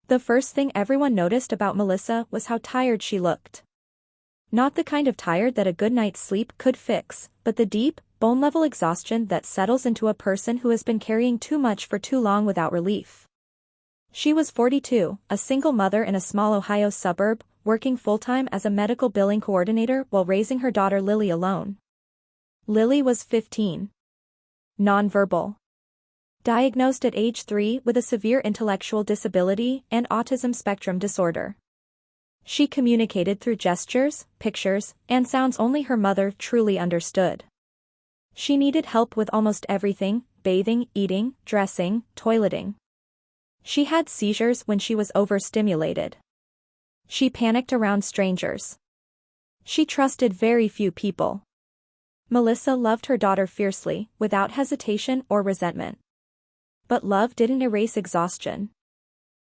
The first thing everyone noticed about Melissa was how tired she looked. Not the kind of tired that a good night's sleep could fix, but the deep, bone-level exhaustion that settles into a person who has been carrying too much for too long without relief. She was 42, a single mother in a small Ohio suburb, working full-time as a medical billing coordinator while raising her daughter Lily alone. Lily was 15. Nonverbal. Diagnosed at age 3 with a severe intellectual disability and autism spectrum disorder. She communicated through gestures, pictures, and sounds only her mother truly understood. She needed help with almost everything: bathing, eating, dressing, toileting. She had seizures when she was overstimulated. She panicked around strangers. She trusted very few people. Melissa loved her daughter fiercely, without hesitation or resentment. But love didn't erase exhaustion.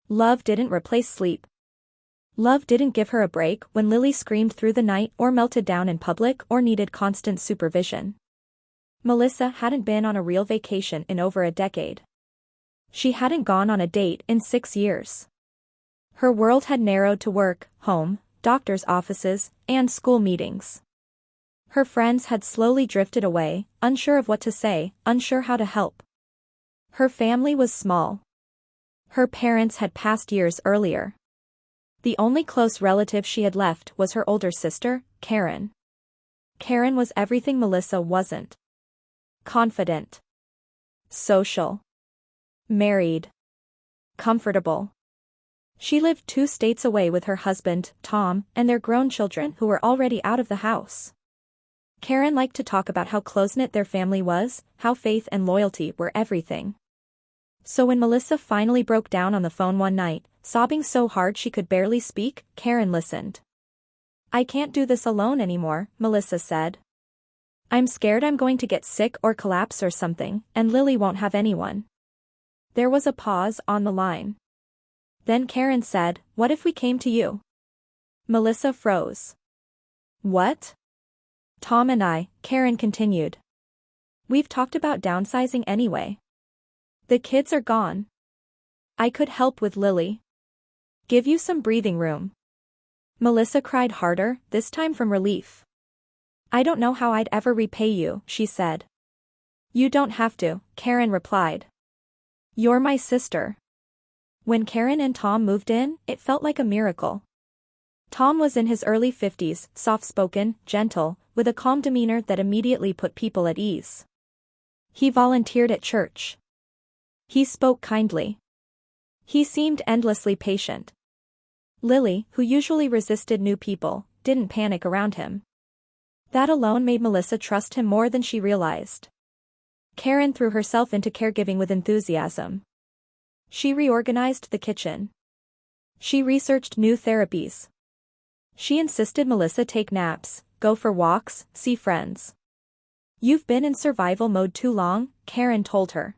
Love didn't replace sleep. Love didn't give her a break when Lily screamed through the night or melted down in public or needed constant supervision. Melissa hadn't been on a real vacation in over a decade. She hadn't gone on a date in 6 years. Her world had narrowed to work, home, doctor's offices, and school meetings. Her friends had slowly drifted away, unsure of what to say, unsure how to help. Her family was small. Her parents had passed years earlier. The only close relative she had left was her older sister, Karen. Karen was everything Melissa wasn't. Confident. Social. Married. Comfortable. She lived 2 states away with her husband, Tom, and their grown children who were already out of the house. Karen liked to talk about how close-knit their family was, how faith and loyalty were everything. So when Melissa finally broke down on the phone one night, sobbing so hard she could barely speak, Karen listened. "I can't do this alone anymore," Melissa said. "I'm scared I'm going to get sick or collapse or something, and Lily won't have anyone." There was a pause on the line. Then Karen said, "What if we came to you?" Melissa froze. "What?" "Tom and I," Karen continued. "We've talked about downsizing anyway. The kids are gone. I could help with Lily. Give you some breathing room." Melissa cried harder, this time from relief. "I don't know how I'd ever repay you," she said. "You don't have to," Karen replied. "You're my sister." When Karen and Tom moved in, it felt like a miracle. Tom was in his early 50s, soft-spoken, gentle, with a calm demeanor that immediately put people at ease. He volunteered at church. He spoke kindly. He seemed endlessly patient. Lily, who usually resisted new people, didn't panic around him. That alone made Melissa trust him more than she realized. Karen threw herself into caregiving with enthusiasm. She reorganized the kitchen. She researched new therapies. She insisted Melissa take naps, go for walks, see friends. "You've been in survival mode too long," Karen told her.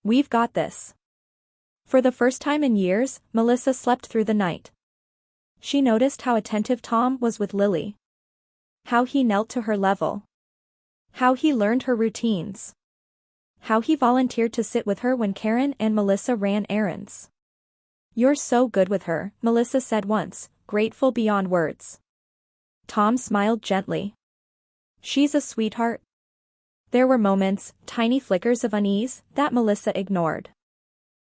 "We've got this." For the first time in years, Melissa slept through the night. She noticed how attentive Tom was with Lily. How he knelt to her level. How he learned her routines. How he volunteered to sit with her when Karen and Melissa ran errands. "You're so good with her," Melissa said once, grateful beyond words. Tom smiled gently. "She's a sweetheart." There were moments, tiny flickers of unease, that Melissa ignored.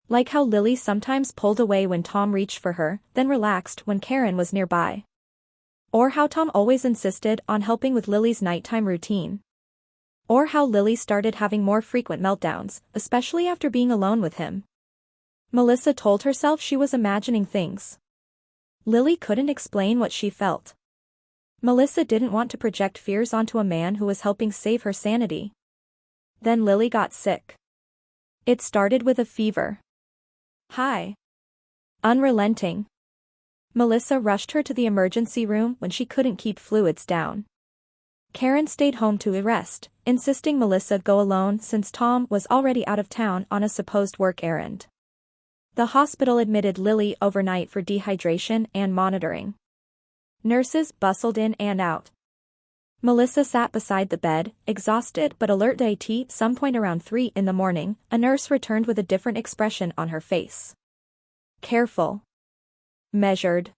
Like how Lily sometimes pulled away when Tom reached for her, then relaxed when Karen was nearby. Or how Tom always insisted on helping with Lily's nighttime routine. Or how Lily started having more frequent meltdowns, especially after being alone with him. Melissa told herself she was imagining things. Lily couldn't explain what she felt. Melissa didn't want to project fears onto a man who was helping save her sanity. Then Lily got sick. It started with a fever. High. Unrelenting. Melissa rushed her to the emergency room when she couldn't keep fluids down. Karen stayed home to rest, insisting Melissa go alone since Tom was already out of town on a supposed work errand. The hospital admitted Lily overnight for dehydration and monitoring. Nurses bustled in and out. Melissa sat beside the bed, exhausted but alert. At some point around 3 in the morning, a nurse returned with a different expression on her face. Careful. Measured.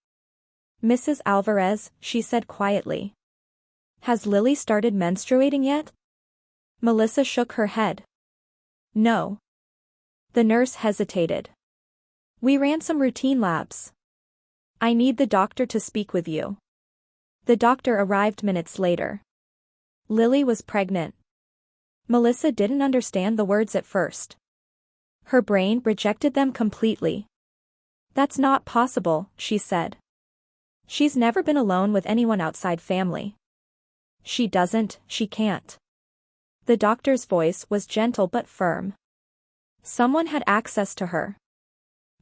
Mrs. Alvarez, she said quietly. Has Lily started menstruating yet? Melissa shook her head. No. The nurse hesitated. We ran some routine labs. I need the doctor to speak with you. The doctor arrived minutes later. Lily was pregnant. Melissa didn't understand the words at first. Her brain rejected them completely. That's not possible, she said. She's never been alone with anyone outside family. She can't. The doctor's voice was gentle but firm. Someone had access to her.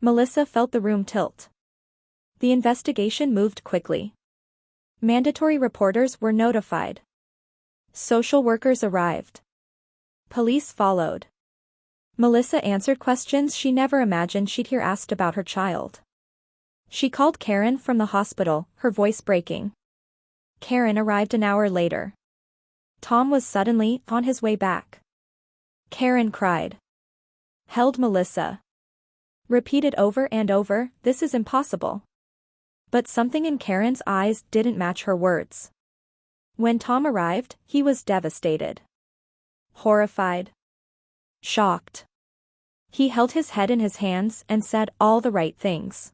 Melissa felt the room tilt. The investigation moved quickly. Mandatory reporters were notified. Social workers arrived. Police followed. Melissa answered questions she never imagined she'd hear asked about her child. She called Karen from the hospital, her voice breaking. Karen arrived an hour later. Tom was suddenly on his way back. Karen cried. Held Melissa. Repeated over and over, this is impossible. But something in Karen's eyes didn't match her words. When Tom arrived, he was devastated. Horrified. Shocked. He held his head in his hands and said all the right things.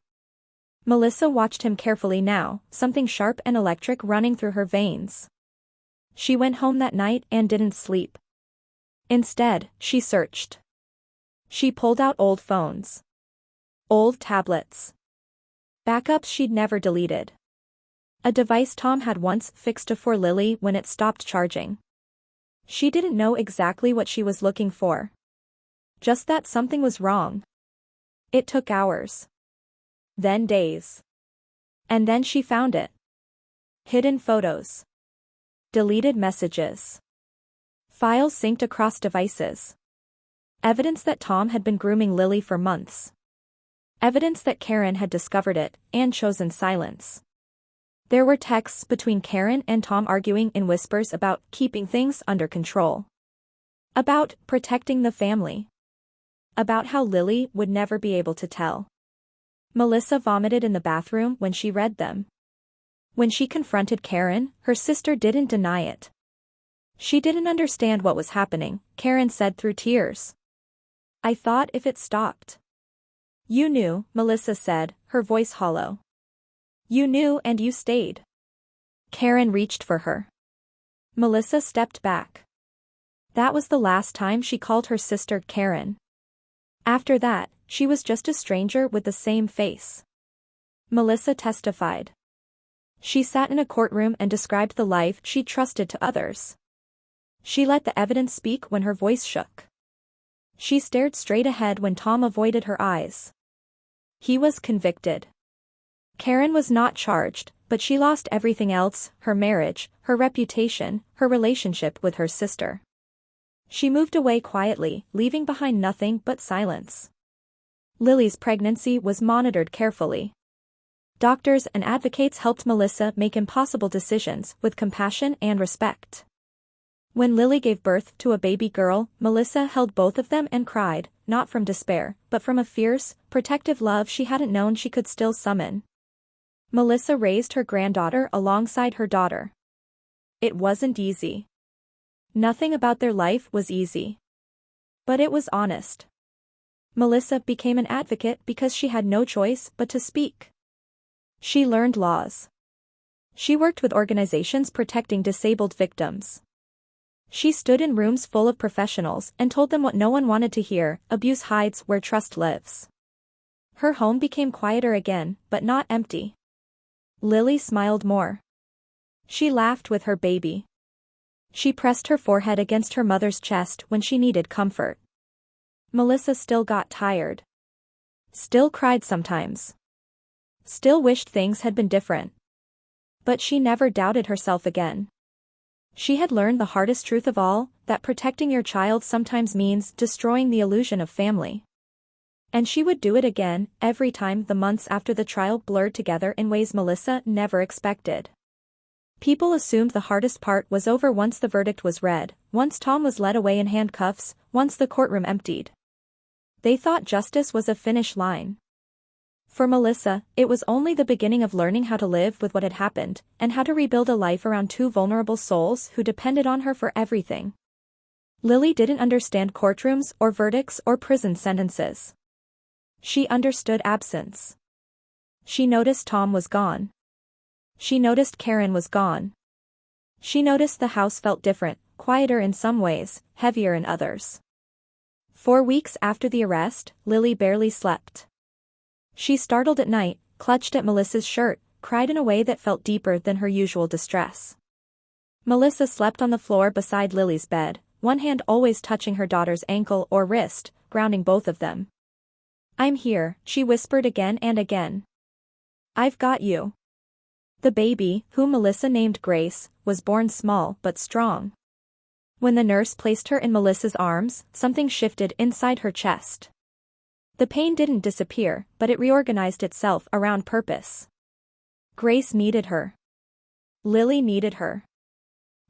Melissa watched him carefully now, something sharp and electric running through her veins. She went home that night and didn't sleep. Instead, she searched. She pulled out old phones. Old tablets. Backups she'd never deleted. A device Tom had once fixed for Lily when it stopped charging. She didn't know exactly what she was looking for. Just that something was wrong. It took hours. Then days. And then she found it. Hidden photos. Deleted messages. Files synced across devices. Evidence that Tom had been grooming Lily for months. Evidence that Karen had discovered it and chosen silence. There were texts between Karen and Tom arguing in whispers about keeping things under control. About protecting the family. About how Lily would never be able to tell. Melissa vomited in the bathroom when she read them. When she confronted Karen, her sister didn't deny it. She didn't understand what was happening, Karen said through tears. I thought if it stopped. You knew, Melissa said, her voice hollow. You knew and you stayed. Karen reached for her. Melissa stepped back. That was the last time she called her sister Karen. After that, she was just a stranger with the same face. Melissa testified. She sat in a courtroom and described the life she trusted to others. She let the evidence speak when her voice shook. She stared straight ahead when Tom avoided her eyes. He was convicted. Karen was not charged, but she lost everything else, her marriage, her reputation, her relationship with her sister. She moved away quietly, leaving behind nothing but silence. Lily's pregnancy was monitored carefully. Doctors and advocates helped Melissa make impossible decisions with compassion and respect. When Lily gave birth to a baby girl, Melissa held both of them and cried, not from despair, but from a fierce, protective love she hadn't known she could still summon. Melissa raised her granddaughter alongside her daughter. It wasn't easy. Nothing about their life was easy. But it was honest. Melissa became an advocate because she had no choice but to speak. She learned laws. She worked with organizations protecting disabled victims. She stood in rooms full of professionals and told them what no one wanted to hear: abuse hides where trust lives. Her home became quieter again, but not empty. Lily smiled more. She laughed with her baby. She pressed her forehead against her mother's chest when she needed comfort. Melissa still got tired. Still cried sometimes. Still wished things had been different. But she never doubted herself again. She had learned the hardest truth of all, that protecting your child sometimes means destroying the illusion of family. And she would do it again, every time the months after the trial blurred together in ways Melissa never expected. People assumed the hardest part was over once the verdict was read, once Tom was led away in handcuffs, once the courtroom emptied. They thought justice was a finish line. For Melissa, it was only the beginning of learning how to live with what had happened, and how to rebuild a life around two vulnerable souls who depended on her for everything. Lily didn't understand courtrooms or verdicts or prison sentences. She understood absence. She noticed Tom was gone. She noticed Karen was gone. She noticed the house felt different, quieter in some ways, heavier in others. 4 weeks after the arrest, Lily barely slept. She startled at night, clutched at Melissa's shirt, cried in a way that felt deeper than her usual distress. Melissa slept on the floor beside Lily's bed, one hand always touching her daughter's ankle or wrist, grounding both of them. "I'm here," she whispered again and again. "I've got you." The baby, whom Melissa named Grace, was born small but strong. When the nurse placed her in Melissa's arms, something shifted inside her chest. The pain didn't disappear, but it reorganized itself around purpose. Grace needed her. Lily needed her.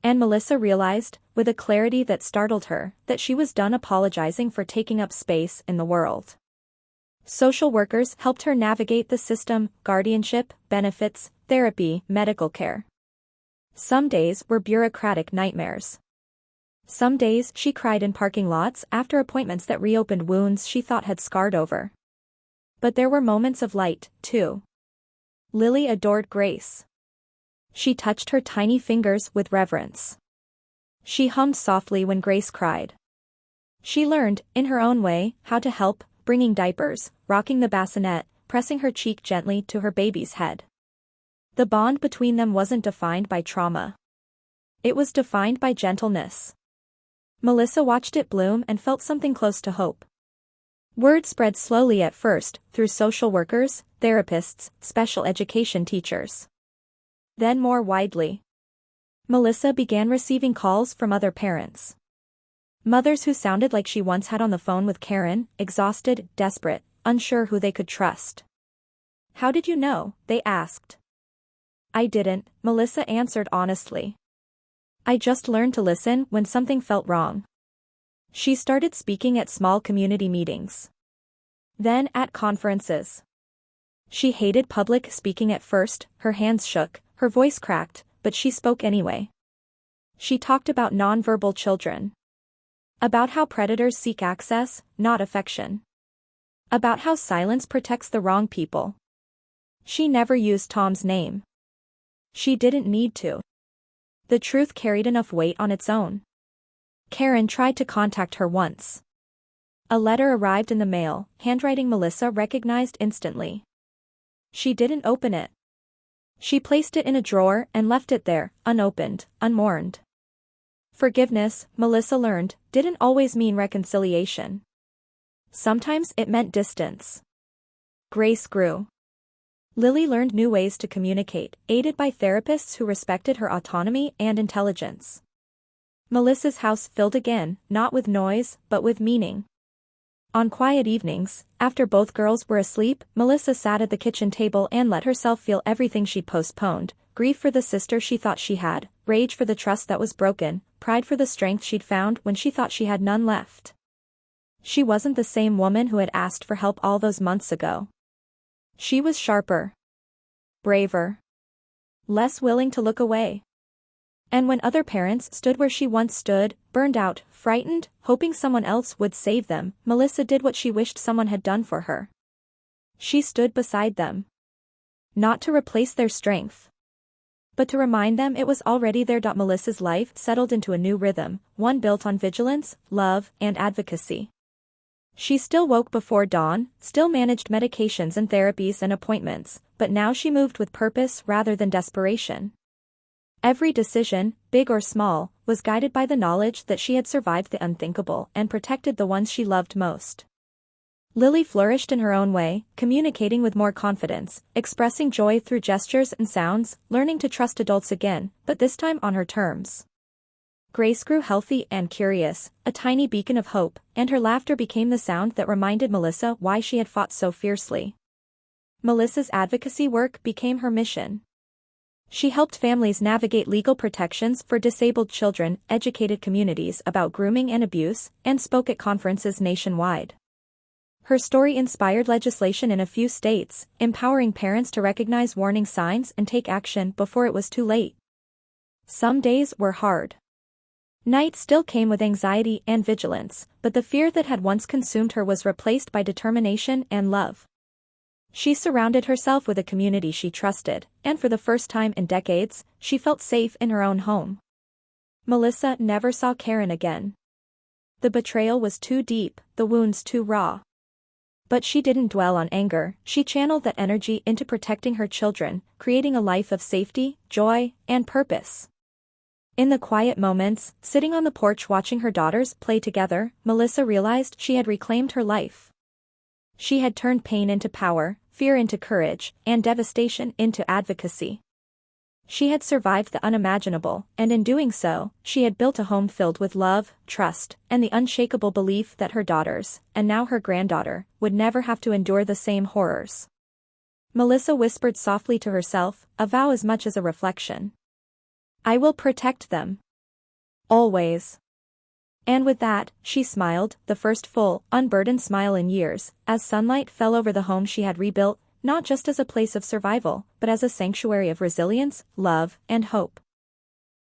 And Melissa realized, with a clarity that startled her, that she was done apologizing for taking up space in the world. Social workers helped her navigate the system: guardianship, benefits, therapy, medical care. Some days were bureaucratic nightmares. Some days she cried in parking lots after appointments that reopened wounds she thought had scarred over. But there were moments of light, too. Lily adored Grace. She touched her tiny fingers with reverence. She hummed softly when Grace cried. She learned, in her own way, how to help, bringing diapers, rocking the bassinet, pressing her cheek gently to her baby's head. The bond between them wasn't defined by trauma. It was defined by gentleness. Melissa watched it bloom and felt something close to hope. Word spread slowly at first, through social workers, therapists, special education teachers. Then more widely. Melissa began receiving calls from other parents. Mothers who sounded like she once had on the phone with Karen, exhausted, desperate, unsure who they could trust. "How did you know?" they asked. "I didn't," Melissa answered honestly. "I just learned to listen when something felt wrong." She started speaking at small community meetings. Then at conferences. She hated public speaking at first, her hands shook, her voice cracked, but she spoke anyway. She talked about nonverbal children. About how predators seek access, not affection. About how silence protects the wrong people. She never used Tom's name. She didn't need to. The truth carried enough weight on its own. Karen tried to contact her once. A letter arrived in the mail, handwriting Melissa recognized instantly. She didn't open it. She placed it in a drawer and left it there, unopened, unmourned. Forgiveness, Melissa learned, didn't always mean reconciliation. Sometimes it meant distance. Grace grew. Lily learned new ways to communicate, aided by therapists who respected her autonomy and intelligence. Melissa's house filled again, not with noise, but with meaning. On quiet evenings, after both girls were asleep, Melissa sat at the kitchen table and let herself feel everything she'd postponed: grief for the sister she thought she had, rage for the trust that was broken, pride for the strength she'd found when she thought she had none left. She wasn't the same woman who had asked for help all those months ago. She was sharper. Braver. Less willing to look away. And when other parents stood where she once stood, burned out, frightened, hoping someone else would save them, Melissa did what she wished someone had done for her. She stood beside them. Not to replace their strength, but to remind them it was already there. Melissa's life settled into a new rhythm, one built on vigilance, love, and advocacy. She still woke before dawn, still managed medications and therapies and appointments, but now she moved with purpose rather than desperation. Every decision, big or small, was guided by the knowledge that she had survived the unthinkable and protected the ones she loved most. Lily flourished in her own way, communicating with more confidence, expressing joy through gestures and sounds, learning to trust adults again, but this time on her terms. Grace grew healthy and curious, a tiny beacon of hope, and her laughter became the sound that reminded Melissa why she had fought so fiercely. Melissa's advocacy work became her mission. She helped families navigate legal protections for disabled children, educated communities about grooming and abuse, and spoke at conferences nationwide. Her story inspired legislation in a few states, empowering parents to recognize warning signs and take action before it was too late. Some days were hard. Nights still came with anxiety and vigilance, but the fear that had once consumed her was replaced by determination and love. She surrounded herself with a community she trusted, and for the first time in decades, she felt safe in her own home. Melissa never saw Karen again. The betrayal was too deep, the wounds too raw. But she didn't dwell on anger, she channeled that energy into protecting her children, creating a life of safety, joy, and purpose. In the quiet moments, sitting on the porch watching her daughters play together, Melissa realized she had reclaimed her life. She had turned pain into power, fear into courage, and devastation into advocacy. She had survived the unimaginable, and in doing so, she had built a home filled with love, trust, and the unshakable belief that her daughters, and now her granddaughter, would never have to endure the same horrors. Melissa whispered softly to herself, a vow as much as a reflection. I will protect them. Always. And with that, she smiled, the first full, unburdened smile in years, as sunlight fell over the home she had rebuilt, not just as a place of survival, but as a sanctuary of resilience, love, and hope.